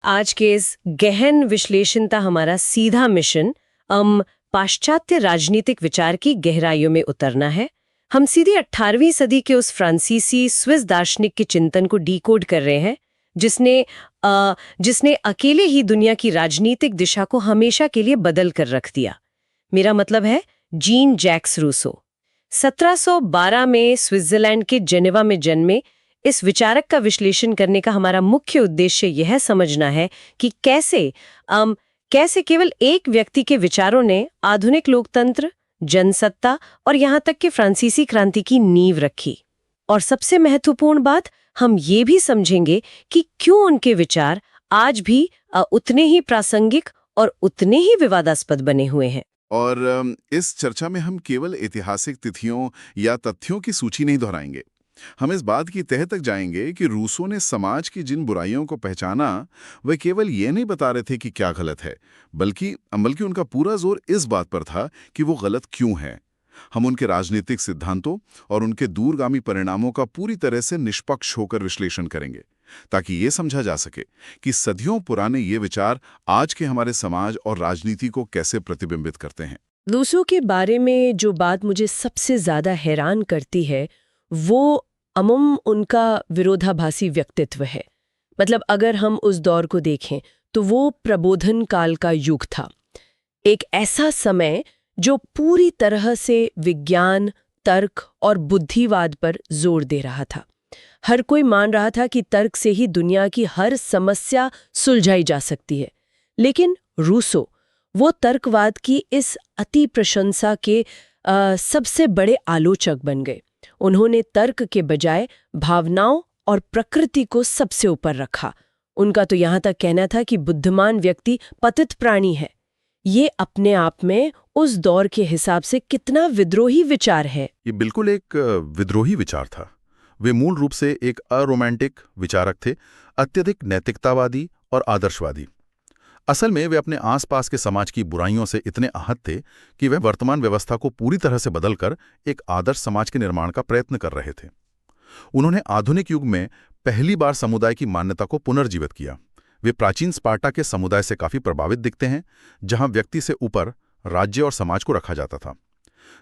आज के इस गहन विश्लेषणता हमारा सीधा मिशन पाश्चात्य राजनीतिक विचार की गहराइयों में उतरना है। हम सीधे 18वीं सदी के उस फ्रांसीसी स्विस दार्शनिक के चिंतन को डिकोड कर रहे हैं जिसने अकेले ही दुनिया की राजनीतिक दिशा को हमेशा के लिए बदल कर रख दिया। मेरा मतलब है जीन जैक्स रूसो। 1712 में स्विट्जरलैंड के जेनेवा में जन्मे इस विचारक का विश्लेषण करने का हमारा मुख्य उद्देश्य यह समझना है कि कैसे केवल एक व्यक्ति के विचारों ने आधुनिक लोकतंत्र, जनसत्ता और यहाँ तक कि फ्रांसीसी क्रांति की नींव रखी। और सबसे महत्वपूर्ण बात, हम ये भी समझेंगे कि क्यों उनके विचार आज भी उतने ही प्रासंगिक और उतने ही विवादास्पद बने हुए हैं। और इस चर्चा में हम केवल ऐतिहासिक तिथियों या तथ्यों की सूची नहीं दोहराएंगे। हम इस बात की तह तक जाएंगे कि रूसो ने समाज की जिन बुराइयों को पहचाना, वे केवल ये नहीं बता रहे थे कि क्या गलत है, बल्कि उनका पूरा जोर इस बात पर था कि वो गलत क्यों है। हम उनके राजनीतिक सिद्धांतों और उनके दूरगामी परिणामों का पूरी तरह से निष्पक्ष होकर विश्लेषण करेंगे, ताकि ये समझा जा सके कि सदियों पुराने ये विचार आज के हमारे समाज और राजनीति को कैसे प्रतिबिंबित करते हैं। रूसो के बारे में जो बात मुझे सबसे ज्यादा हैरान करती है वो उनका विरोधाभासी व्यक्तित्व है। मतलब अगर हम उस दौर को देखें तो वो प्रबोधन काल का युग था, एक ऐसा समय जो पूरी तरह से विज्ञान, तर्क और बुद्धिवाद पर जोर दे रहा था। हर कोई मान रहा था कि तर्क से ही दुनिया की हर समस्या सुलझाई जा सकती है। लेकिन रूसो वो तर्कवाद की इस अति प्रशंसा के सबसे बड़े आलोचक बन गए। उन्होंने तर्क के बजाय भावनाओं और प्रकृति को सबसे ऊपर रखा। उनका तो यहाँ तक कहना था कि बुद्धिमान व्यक्ति पतित प्राणी है। ये अपने आप में उस दौर के हिसाब से कितना विद्रोही विचार है। ये बिल्कुल एक विद्रोही विचार था। वे मूल रूप से एक अरोमांटिक विचारक थे, अत्यधिक नैतिकतावादी और आदर्शवादी। असल में वे अपने आसपास के समाज की बुराइयों से इतने आहत थे कि वे वर्तमान व्यवस्था को पूरी तरह से बदलकर एक आदर्श समाज के निर्माण का प्रयत्न कर रहे थे। उन्होंने आधुनिक युग में पहली बार समुदाय की मान्यता को पुनर्जीवित किया। वे प्राचीन स्पार्टा के समुदाय से काफी प्रभावित दिखते हैं, जहां व्यक्ति से ऊपर राज्य और समाज को रखा जाता था।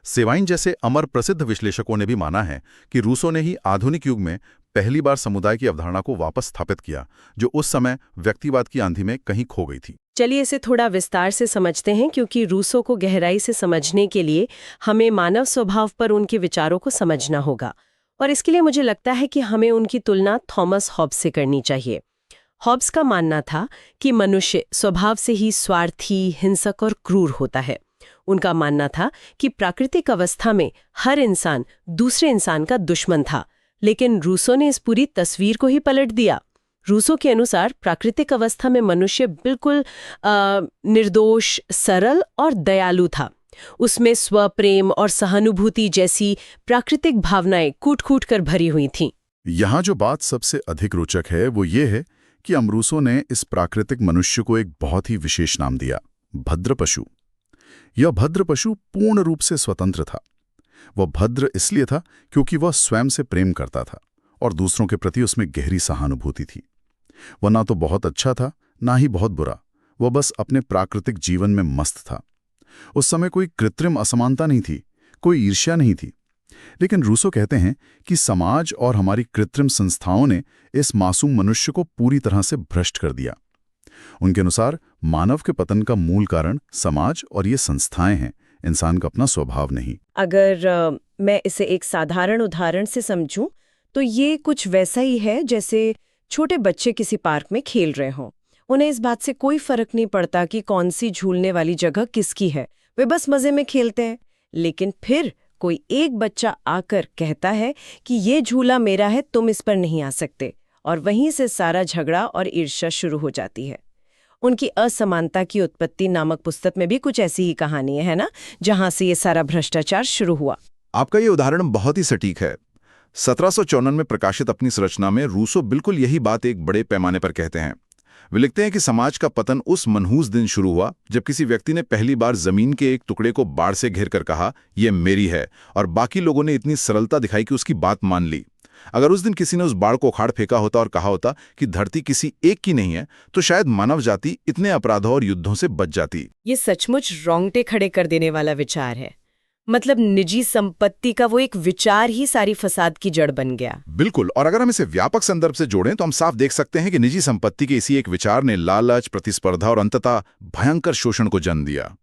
सेवाइन जैसे अमर प्रसिद्ध विश्लेषकों ने भी माना है कि रूसो ने ही आधुनिक युग में पहली बार समुदाय की अवधारणा को वापस स्थापित किया, जो उस समय व्यक्तिवाद की आंधी में कहीं खो गई थी। चलिए इसे थोड़ा विस्तार से समझते हैं, क्योंकि रूसो को गहराई से समझने के लिए हमें मानव स्वभाव पर उनके विचारों को समझना होगा। और इसके लिए मुझे लगता है कि हमें उनकी तुलना थॉमस हॉब्स से करनी चाहिए। हॉब्स का मानना था कि मनुष्य स्वभाव से ही स्वार्थी, हिंसक और क्रूर होता है। उनका मानना था कि प्राकृतिक अवस्था में हर इंसान दूसरे इंसान का दुश्मन था। लेकिन रूसो ने इस पूरी तस्वीर को ही पलट दिया। रूसो के अनुसार प्राकृतिक अवस्था में मनुष्य बिल्कुल निर्दोष, सरल और दयालु था। उसमें स्वप्रेम और सहानुभूति जैसी प्राकृतिक भावनाएं कूट-कूट कर भरी हुई थीं। यहाँ जो बात सबसे अधिक रोचक है वो ये है कि रूसो ने इस प्राकृतिक मनुष्य को एक बहुत ही विशेष नाम दिया, भद्र पशु। यह भद्र पशु पूर्ण रूप से स्वतंत्र था। वह भद्र इसलिए था क्योंकि वह स्वयं से प्रेम करता था और दूसरों के प्रति उसमें गहरी सहानुभूति थी। वह ना तो बहुत अच्छा था, ना ही बहुत बुरा। वह बस अपने प्राकृतिक जीवन में मस्त था। उस समय कोई कृत्रिम असमानता नहीं थी, कोई ईर्ष्या नहीं थी। लेकिन रूसो कहते हैं कि समाज और हमारी कृत्रिम संस्थाओं ने इस मासूम मनुष्य को पूरी तरह से भ्रष्ट कर दिया। उनके अनुसार मानव के पतन का मूल कारण समाज और ये संस्थाएं हैं, इंसान का अपना स्वभाव नहीं। अगर मैं इसे एक साधारण उदाहरण से समझूं तो ये कुछ वैसा ही है जैसे छोटे बच्चे किसी पार्क में खेल रहे हों। उन्हें इस बात से कोई फर्क नहीं पड़ता कि कौन सी झूलने वाली जगह किसकी है, वे बस मजे में खेलते हैं। लेकिन फिर कोई एक बच्चा आकर कहता है कि ये झूला मेरा है, तुम इस पर नहीं आ सकते, और वहीं से सारा झगड़ा और ईर्ष्या शुरू हो जाती है। उनकी असमानता की उत्पत्ति नामक पुस्तक में भी कुछ ऐसी ही कहानी है ना, जहां से ये सारा भ्रष्टाचार शुरू हुआ। आपका ये उदाहरण बहुत ही सटीक है। 1754 में प्रकाशित अपनी संरचना में रूसो बिल्कुल यही बात एक बड़े पैमाने पर कहते हैं। वे लिखते हैं कि समाज का पतन उस मनहूस दिन शुरू हुआ जब किसी व्यक्ति ने पहली बार जमीन के एक टुकड़े को बाढ़ से घेर कर कहा, यह मेरी है, और बाकी लोगों ने इतनी सरलता दिखाई कि उसकी बात मान ली। अगर उस दिन किसी ने उस बाढ़ को उखाड़ फेंका होता और कहा होता कि धरती किसी एक की नहीं है, तो शायद मानव जाति इतने अपराधों और युद्धों से बच जाती। ये सचमुच रोंगटे खड़े कर देने वाला विचार है। मतलब निजी संपत्ति का वो एक विचार ही सारी फसाद की जड़ बन गया। बिल्कुल, और अगर हम इसे व्यापक संदर्भ से जोड़ें तो हम साफ देख सकते हैं कि निजी संपत्ति के इसी एक विचार ने लालच, प्रतिस्पर्धा और अंततः भयंकर शोषण को जन्म दिया।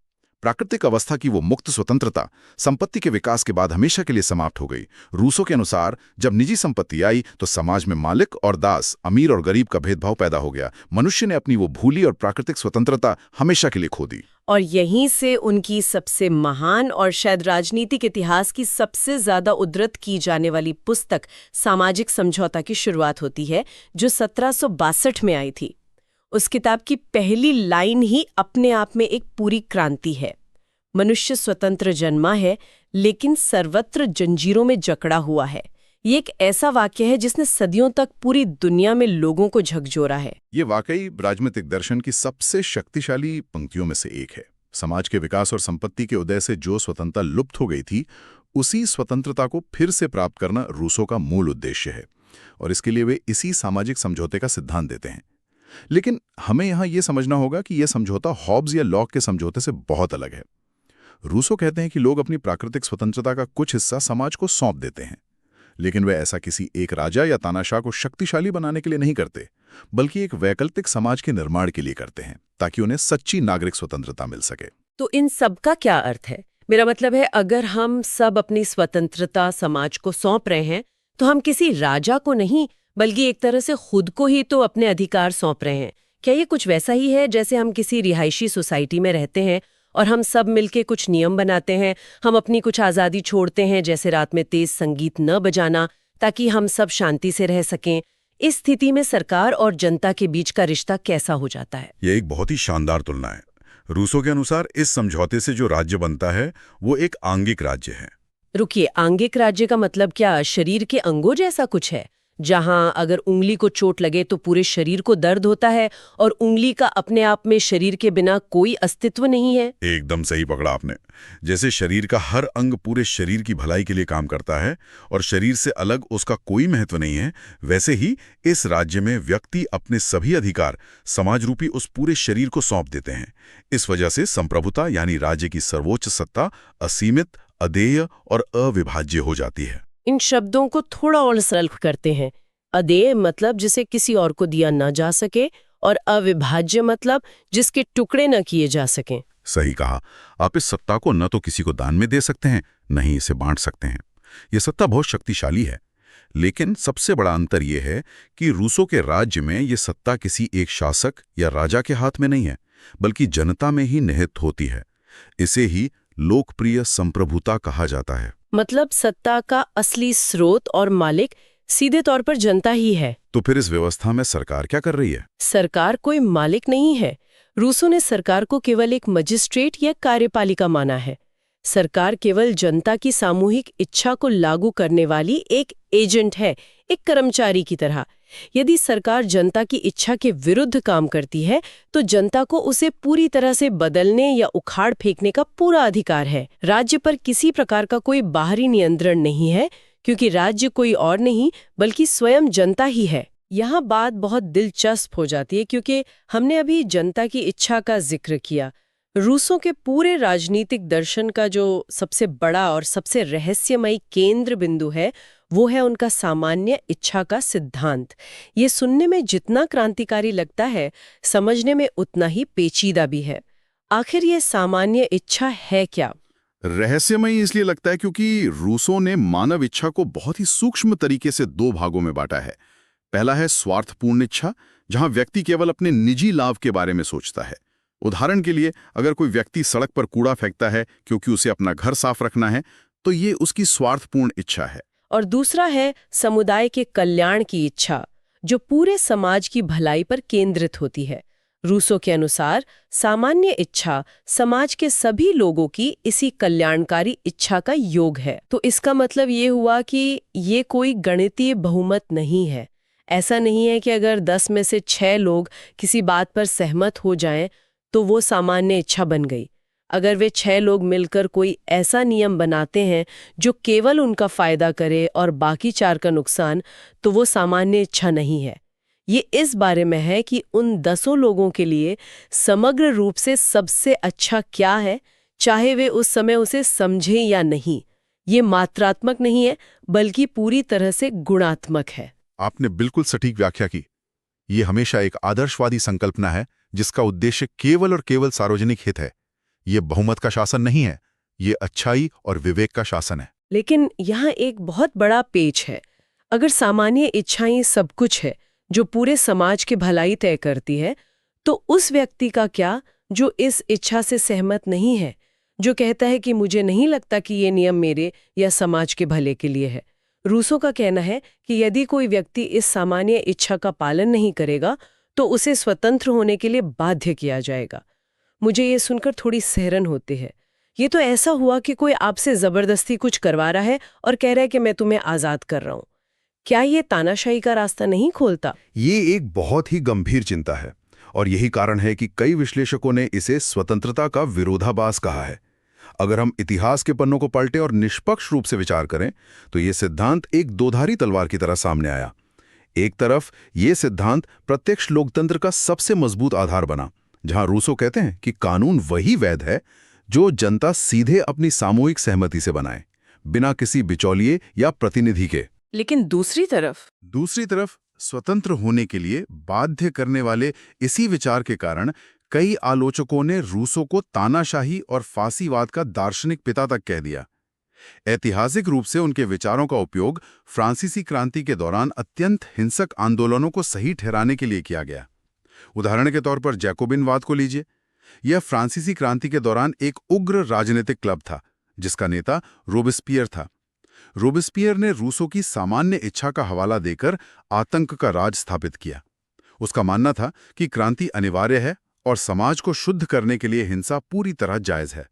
प्राकृतिक अवस्था की वो मुक्त स्वतंत्रता संपत्ति के विकास के बाद हमेशा के लिए समाप्त हो गई। रूसो के अनुसार जब निजी संपत्ति आई तो समाज में मालिक और दास, अमीर और गरीब का भेदभाव पैदा हो गया। मनुष्य ने अपनी वो भूली और प्राकृतिक स्वतंत्रता हमेशा के लिए खो दी। और यहीं से उनकी सबसे महान और शायद राजनीतिक इतिहास की सबसे ज्यादा उद्धृत की जाने वाली पुस्तक सामाजिक समझौता की शुरुआत होती है, जो 1762 में आई थी। उस किताब की पहली लाइन ही अपने आप में एक पूरी क्रांति है। मनुष्य स्वतंत्र जन्मा है, लेकिन सर्वत्र जंजीरों में जकड़ा हुआ है। ये एक ऐसा वाक्य है जिसने सदियों तक पूरी दुनिया में लोगों को झकझोरा है। ये वाकई राजनीतिक दर्शन की सबसे शक्तिशाली पंक्तियों में से एक है। समाज के विकास और संपत्ति के उदय से जो स्वतंत्रता लुप्त हो गई थी, उसी स्वतंत्रता को फिर से प्राप्त करना रूसो का मूल उद्देश्य है, और इसके लिए वे इसी सामाजिक समझौते का सिद्धांत देते हैं। लेकिन हमें यहां यह समझना होगा कि यह समझौता हॉब्स या लॉक के समझौते से बहुत अलग है। रूसो कहते हैं कि लोग अपनी प्राकृतिक स्वतंत्रता का कुछ हिस्सा समाज को सौंप देते हैं, लेकिन वे ऐसा किसी एक राजा या तानाशाह को शक्तिशाली बनाने के लिए नहीं करते, बल्कि एक वैकल्पिक समाज के निर्माण के लिए करते हैं, ताकि उन्हें सच्ची नागरिक स्वतंत्रता मिल सके। तो इन सब का क्या अर्थ है? मेरा मतलब है, अगर हम सब अपनी स्वतंत्रता समाज को सौंप रहे हैं, तो हम किसी राजा को नहीं, बल्कि एक तरह से खुद को ही तो अपने अधिकार सौंप रहे हैं। क्या ये कुछ वैसा ही है जैसे हम किसी रिहायशी सोसाइटी में रहते हैं और हम सब मिलके कुछ नियम बनाते हैं, हम अपनी कुछ आज़ादी छोड़ते हैं, जैसे रात में तेज संगीत न बजाना, ताकि हम सब शांति से रह सकें। इस स्थिति में सरकार और जनता के बीच का रिश्ता कैसा हो जाता है? ये एक बहुत ही शानदार तुलना है। रूसो के अनुसार इस समझौते से जो राज्य बनता है वो एक आंगिक राज्य है। रुकिए, आंगिक राज्य का मतलब क्या शरीर के अंगों जैसा कुछ है, जहां अगर उंगली को चोट लगे तो पूरे शरीर को दर्द होता है और उंगली का अपने आप में शरीर के बिना कोई अस्तित्व नहीं है? एकदम सही पकड़ा आपने। जैसे शरीर का हर अंग पूरे शरीर की भलाई के लिए काम करता है और शरीर से अलग उसका कोई महत्व नहीं है, वैसे ही इस राज्य में व्यक्ति अपने सभी अधिकार समाज रूपी उस पूरे शरीर को सौंप देते हैं। इस वजह से संप्रभुता यानी राज्य की सर्वोच्च सत्ता असीमित, अदेय और अविभाज्य हो जाती है। इन शब्दों को थोड़ा और सरल करते हैं। अदेय मतलब जिसे किसी और को दिया न जा सके, और अविभाज्य मतलब जिसके टुकड़े न किए जा सकें। सही कहा। आप इस सत्ता को न तो किसी को दान में दे सकते हैं, न ही इसे बांट सकते हैं। यह सत्ता बहुत शक्तिशाली है, लेकिन सबसे बड़ा अंतर यह है कि रूसो के राज्य में यह सत्ता किसी एक शासक या राजा के हाथ में नहीं है, बल्कि जनता में ही निहित होती है। इसे ही लोकप्रिय संप्रभुता कहा जाता है। मतलब सत्ता का असली स्रोत और मालिक सीधे तौर पर जनता ही है। तो फिर इस व्यवस्था में सरकार क्या कर रही है? सरकार कोई मालिक नहीं है। रूसो ने सरकार को केवल एक मजिस्ट्रेट या कार्यपालिका माना है। सरकार केवल जनता की सामूहिक इच्छा को लागू करने वाली एक एजेंट है, एक कर्मचारी की तरह। यदि सरकार जनता की इच्छा के विरुद्ध काम करती है, तो जनता को उसे पूरी तरह से बदलने या उखाड़ फेंकने का पूरा अधिकार है। राज्य पर किसी प्रकार का कोई बाहरी नियंत्रण नहीं है, क्योंकि राज्य कोई और नहीं बल्कि स्वयं जनता ही है। यहाँ बात बहुत दिलचस्प हो जाती है, क्योंकि हमने अभी जनता की इच्छा का जिक्र किया। रूसों के पूरे राजनीतिक दर्शन का जो सबसे बड़ा और सबसे रहस्यमयी केंद्र बिंदु है, वो है उनका सामान्य इच्छा का सिद्धांत। ये सुनने में जितना क्रांतिकारी लगता है, समझने में उतना ही पेचीदा भी है। आखिर ये सामान्य इच्छा है क्या? रहस्यमयी इसलिए लगता है क्योंकि रूसो ने मानव इच्छा को बहुत ही सूक्ष्म तरीके से दो भागों में बांटा है। पहला है स्वार्थपूर्ण इच्छा, जहां व्यक्ति केवल अपने निजी लाभ के बारे में सोचता है। उदाहरण के लिए, अगर कोई व्यक्ति सड़क पर कूड़ा फेंकता है क्योंकि उसे अपना घर साफ रखना है, तो ये उसकी स्वार्थपूर्ण इच्छा है। और दूसरा है समुदाय के कल्याण की इच्छा, जो पूरे समाज की भलाई पर केंद्रित होती है। रूसो के अनुसार सामान्य इच्छा समाज के सभी लोगों की इसी कल्याणकारी इच्छा का योग है। तो इसका मतलब ये हुआ कि ये कोई गणितीय बहुमत नहीं है। ऐसा नहीं है कि अगर 10 में से 6 लोग किसी बात पर सहमत हो जाएं, तो वो सामान्य इच्छा बन गई। अगर वे 6 लोग मिलकर कोई ऐसा नियम बनाते हैं जो केवल उनका फायदा करे और बाकी 4 का नुकसान, तो वो सामान्य इच्छा नहीं है। ये इस बारे में है कि उन 10 लोगों के लिए समग्र रूप से सबसे अच्छा क्या है, चाहे वे उस समय उसे समझें या नहीं। ये मात्रात्मक नहीं है, बल्कि पूरी तरह से गुणात्मक है। आपने बिल्कुल सटीक व्याख्या की। ये हमेशा एक आदर्शवादी संकल्पना है जिसका उद्देश्य केवल और केवल सार्वजनिक हित है। ये बहुमत का शासन नहीं है, ये अच्छाई और विवेक का शासन है। लेकिन यहाँ एक बहुत बड़ा पेच है। अगर सामान्य इच्छाएं सब कुछ है जो पूरे समाज की भलाई तय करती है, तो उस व्यक्ति का क्या जो इस इच्छा से सहमत नहीं है, जो कहता है कि मुझे नहीं लगता कि ये नियम मेरे या समाज के भले के लिए है। रूसो का कहना है कि यदि कोई व्यक्ति इस सामान्य इच्छा का पालन नहीं करेगा तो उसे स्वतंत्र होने के लिए बाध्य किया जाएगा। मुझे ये सुनकर थोड़ी सहरन होती है। ये तो ऐसा हुआ कि कोई आपसे जबरदस्ती कुछ करवा रहा है और कह रहा है कि मैं तुम्हें आजाद कर रहा हूं। क्या ये तानाशाही का रास्ता नहीं खोलता? ये एक बहुत ही गंभीर चिंता है और यही कारण है कि कई विश्लेषकों ने इसे स्वतंत्रता का विरोधाभास कहा है। अगर हम इतिहास के पन्नों को पलटें और निष्पक्ष रूप से विचार करें तो ये सिद्धांत एक दोधारी तलवार की तरह सामने आया। एक तरफ ये सिद्धांत प्रत्यक्ष लोकतंत्र का सबसे मजबूत आधार बना, जहां रूसो कहते हैं कि कानून वही वैध है जो जनता सीधे अपनी सामूहिक सहमति से बनाए, बिना किसी बिचौलिए या प्रतिनिधि के। लेकिन दूसरी तरफ स्वतंत्र होने के लिए बाध्य करने वाले इसी विचार के कारण कई आलोचकों ने रूसो को तानाशाही और फांसीवाद का दार्शनिक पिता तक कह दिया। ऐतिहासिक रूप से उनके विचारों का उपयोग फ्रांसीसी क्रांति के दौरान अत्यंत हिंसक आंदोलनों को सही ठहराने के लिए किया गया। उदाहरण के तौर पर जैकोबिनवाद को लीजिए। यह फ्रांसीसी क्रांति के दौरान एक उग्र राजनीतिक क्लब था जिसका नेता रोबेस्पियर था। रोबेस्पियर ने रूसो की सामान्य इच्छा का हवाला देकर आतंक का राज स्थापित किया। उसका मानना था कि क्रांति अनिवार्य है और समाज को शुद्ध करने के लिए हिंसा पूरी तरह जायज है।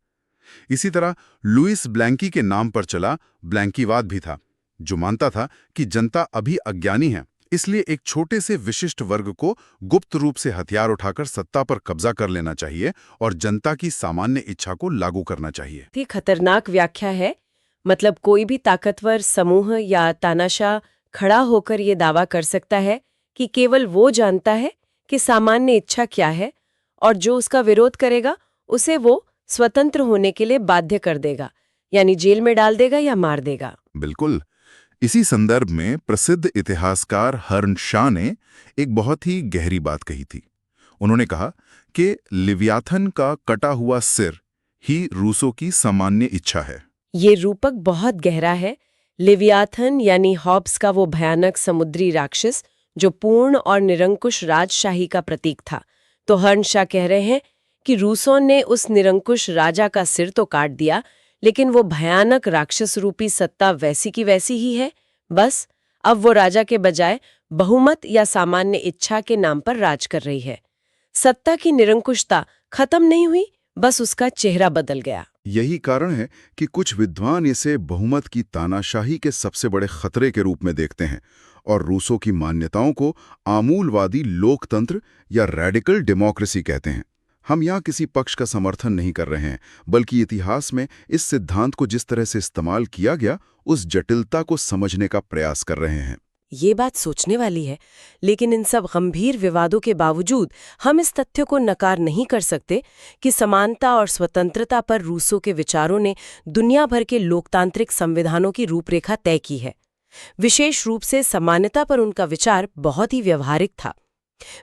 इसी तरह लुइस ब्लैंकी के नाम पर चला ब्लैंकीवाद भी था, जो मानता था कि जनता अभी अज्ञानी है, इसलिए एक छोटे से विशिष्ट वर्ग को गुप्त रूप से हथियार उठाकर सत्ता पर कब्जा कर लेना चाहिए और जनता की सामान्य इच्छा को लागू करना चाहिए। ये खतरनाक व्याख्या है। मतलब कोई भी ताकतवर समूह या तानाशाह खड़ा होकर ये दावा कर सकता है कि केवल वो जानता है कि सामान्य इच्छा क्या है और जो उसका विरोध करेगा उसे वो स्वतंत्र होने के लिए बाध्य कर देगा, यानी जेल में डाल देगा या मार देगा। बिल्कुल। इसी संदर्भ में प्रसिद्ध इतिहासकार हर्न शाह ने एक बहुत ही गहरी बात कही थी। उन्होंने कहा कि लिव्याथन का कटा हुआ सिर ही रूसो की सामान्य इच्छा है। ये रूपक बहुत गहरा है। लिव्याथन यानी हॉब्स का वो भयानक समुद्री राक्षस जो पूर्ण और निरंकुश राजशाही का प्रतीक था। तो हर्न शाह कह रहे हैं कि रूसो ने उस निरंकुश राजा का सिर तो काट दिया, लेकिन वो भयानक राक्षस रूपी सत्ता वैसी की वैसी ही है। बस अब वो राजा के बजाय बहुमत या सामान्य इच्छा के नाम पर राज कर रही है। सत्ता की निरंकुशता खत्म नहीं हुई, बस उसका चेहरा बदल गया। यही कारण है कि कुछ विद्वान इसे बहुमत की तानाशाही के सबसे बड़े खतरे के रूप में देखते हैं और रूसो की मान्यताओं को आमूलवादी लोकतंत्र या रेडिकल डेमोक्रेसी कहते हैं। हम यहाँ किसी पक्ष का समर्थन नहीं कर रहे हैं, बल्कि इतिहास में इस सिद्धांत को जिस तरह से इस्तेमाल किया गया उस जटिलता को समझने का प्रयास कर रहे हैं। ये बात सोचने वाली है, लेकिन इन सब गंभीर विवादों के बावजूद हम इस तथ्य को नकार नहीं कर सकते कि समानता और स्वतंत्रता पर रूसो के विचारों ने दुनिया भर के लोकतांत्रिक संविधानों की रूपरेखा तय की है। विशेष रूप से समानता पर उनका विचार बहुत ही व्यवहारिक था।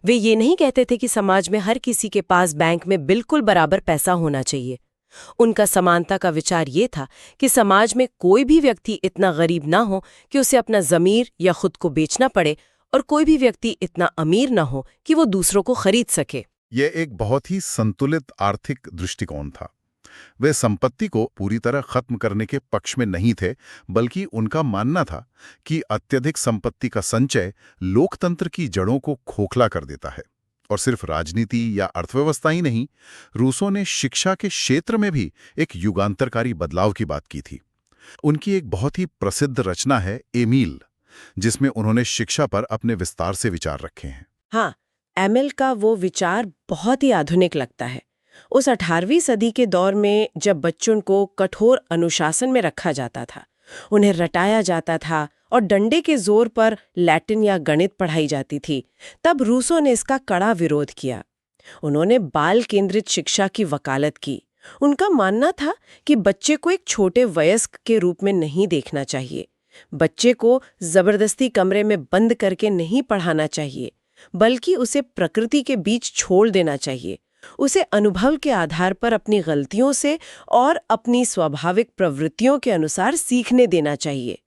वे ये नहीं कहते थे कि समाज में हर किसी के पास बैंक में बिल्कुल बराबर पैसा होना चाहिए। उनका समानता का विचार ये था कि समाज में कोई भी व्यक्ति इतना गरीब ना हो कि उसे अपना ज़मीर या खुद को बेचना पड़े और कोई भी व्यक्ति इतना अमीर ना हो कि वो दूसरों को खरीद सके। यह एक बहुत ही संतुलित आर्थिक दृष्टिकोण था। वे संपत्ति को पूरी तरह खत्म करने के पक्ष में नहीं थे, बल्कि उनका मानना था कि अत्यधिक संपत्ति का संचय लोकतंत्र की जड़ों को खोखला कर देता है। और सिर्फ राजनीति या अर्थव्यवस्था ही नहीं, रूसो ने शिक्षा के क्षेत्र में भी एक युगांतरकारी बदलाव की बात की थी। उनकी एक बहुत ही प्रसिद्ध रचना है एमील, जिसमें उन्होंने शिक्षा पर अपने विस्तार से विचार रखे हैं। हाँ, एमिल का वो विचार बहुत ही आधुनिक लगता है। उस 18वीं सदी के दौर में जब बच्चों को कठोर अनुशासन में रखा जाता था, उन्हें रटाया जाता था और डंडे के जोर पर लैटिन या गणित पढ़ाई जाती थी, तब रूसो ने इसका कड़ा विरोध किया। उन्होंने बाल केंद्रित शिक्षा की वकालत की। उनका मानना था कि बच्चे को एक छोटे वयस्क के रूप में नहीं देखना चाहिए। बच्चे को जबरदस्ती कमरे में बंद करके नहीं पढ़ाना चाहिए, बल्कि उसे प्रकृति के बीच छोड़ देना चाहिए। उसे अनुभव के आधार पर अपनी गलतियों से और अपनी स्वाभाविक प्रवृत्तियों के अनुसार सीखने देना चाहिए।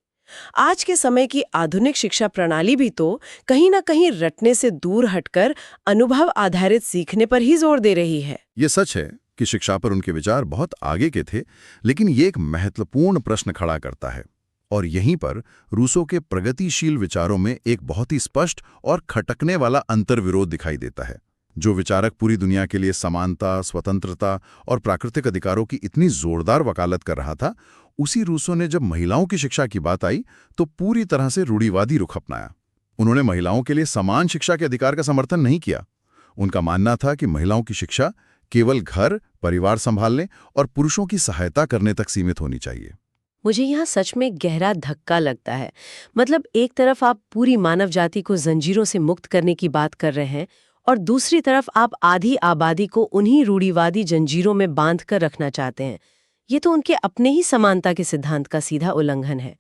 आज के समय की आधुनिक शिक्षा प्रणाली भी तो कहीं ना कहीं रटने से दूर हटकर अनुभव आधारित सीखने पर ही जोर दे रही है। ये सच है कि शिक्षा पर उनके विचार बहुत आगे के थे, लेकिन ये एक महत्वपूर्ण प्रश्न खड़ा करता है। और यहीं पर रूसो के प्रगतिशील विचारों में एक बहुत ही स्पष्ट और खटकने वाला अंतर्विरोध दिखाई देता है। जो विचारक पूरी दुनिया के लिए समानता, स्वतंत्रता और प्राकृतिक अधिकारों की इतनी जोरदार वकालत कर रहा था, उसी रूसो ने जब महिलाओं की शिक्षा की बात आई तो पूरी तरह से रूढ़िवादी रुख अपनाया। उन्होंने महिलाओं के लिए समान शिक्षा के अधिकार का समर्थन नहीं किया। उनका मानना था कि महिलाओं की शिक्षा केवल घर, परिवार संभालने और पुरुषों की सहायता करने तक सीमित होनी चाहिए। मुझे यहाँ सच में गहरा धक्का लगता है। मतलब एक तरफ आप पूरी मानव जाति को जंजीरों से मुक्त करने की बात कर रहे हैं और दूसरी तरफ आप आधी आबादी को उन्हीं रूढ़िवादी जंजीरों में बांध कर रखना चाहते हैं। ये तो उनके अपने ही समानता के सिद्धांत का सीधा उल्लंघन है।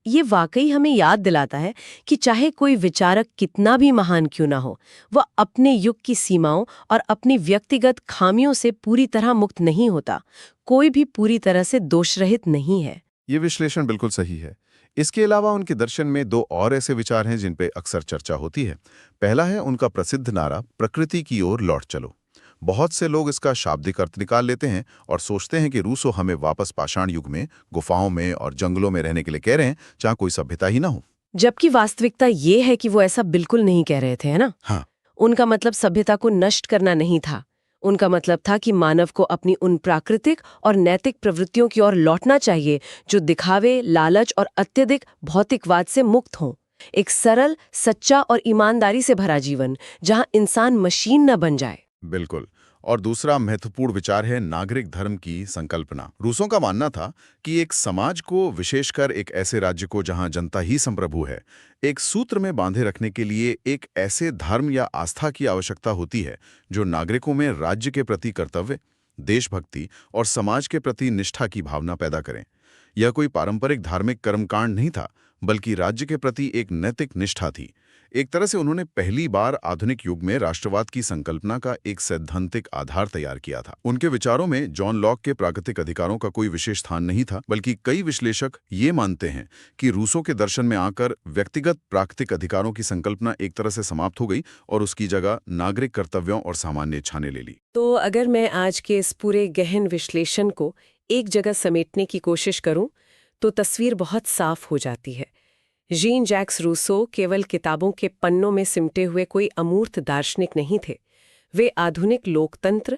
ये वाकई हमें याद दिलाता है कि चाहे कोई विचारक कितना भी महान क्यों ना हो, वह अपने युग की सीमाओं और अपनी व्यक्तिगत खामियों से पूरी तरह मुक्त नहीं होता। कोई भी पूरी तरह से दोषरहित नहीं है। ये विश्लेषण बिल्कुल सही है। इसके अलावा उनके दर्शन में दो और ऐसे विचार हैं जिन पे अक्सर चर्चा होती है। पहला है उनका प्रसिद्ध नारा, प्रकृति की ओर लौट चलो। बहुत से लोग इसका शाब्दिक अर्थ निकाल लेते हैं और सोचते हैं कि रूसो हमें वापस पाषाण युग में गुफाओं में और जंगलों में रहने के लिए कह रहे हैं, जहां कोई सभ्यता ही ना हो। जबकि वास्तविकता ये है कि वो ऐसा बिल्कुल नहीं कह रहे थे, है ना? हाँ, उनका मतलब सभ्यता को नष्ट करना नहीं था। उनका मतलब था कि मानव को अपनी उन प्राकृतिक और नैतिक प्रवृत्तियों की ओर लौटना चाहिए जो दिखावे, लालच और अत्यधिक भौतिकवाद से मुक्त हों। एक सरल, सच्चा और ईमानदारी से भरा जीवन जहां इंसान मशीन न बन जाए। बिल्कुल। और दूसरा महत्वपूर्ण विचार है नागरिक धर्म की संकल्पना। रूसों का मानना था कि एक समाज को, विशेषकर एक ऐसे राज्य को जहां जनता ही संप्रभु है, एक सूत्र में बांधे रखने के लिए एक ऐसे धर्म या आस्था की आवश्यकता होती है जो नागरिकों में राज्य के प्रति कर्तव्य, देशभक्ति और समाज के प्रति निष्ठा की भावना पैदा करें। यह कोई पारंपरिक धार्मिक कर्मकांड नहीं था, बल्कि राज्य के प्रति एक नैतिक निष्ठा थी। एक तरह से उन्होंने पहली बार आधुनिक युग में राष्ट्रवाद की संकल्पना का एक सैद्धांतिक आधार तैयार किया था। उनके विचारों में जॉन लॉक के प्राकृतिक अधिकारों का कोई विशेष स्थान नहीं था, बल्कि कई विश्लेषक ये मानते हैं कि रूसो के दर्शन में आकर व्यक्तिगत प्राकृतिक अधिकारों की संकल्पना एक तरह से समाप्त हो गई और उसकी जगह नागरिक कर्तव्यों और सामान्य इच्छा ने ले ली। तो अगर मैं आज के इस पूरे गहन विश्लेषण को एक जगह समेटने की कोशिश करूं, तो तस्वीर बहुत साफ हो जाती है। जीन जैक्स रूसो केवल किताबों के पन्नों में सिमटे हुए कोई अमूर्त दार्शनिक नहीं थे। वे आधुनिक लोकतंत्र,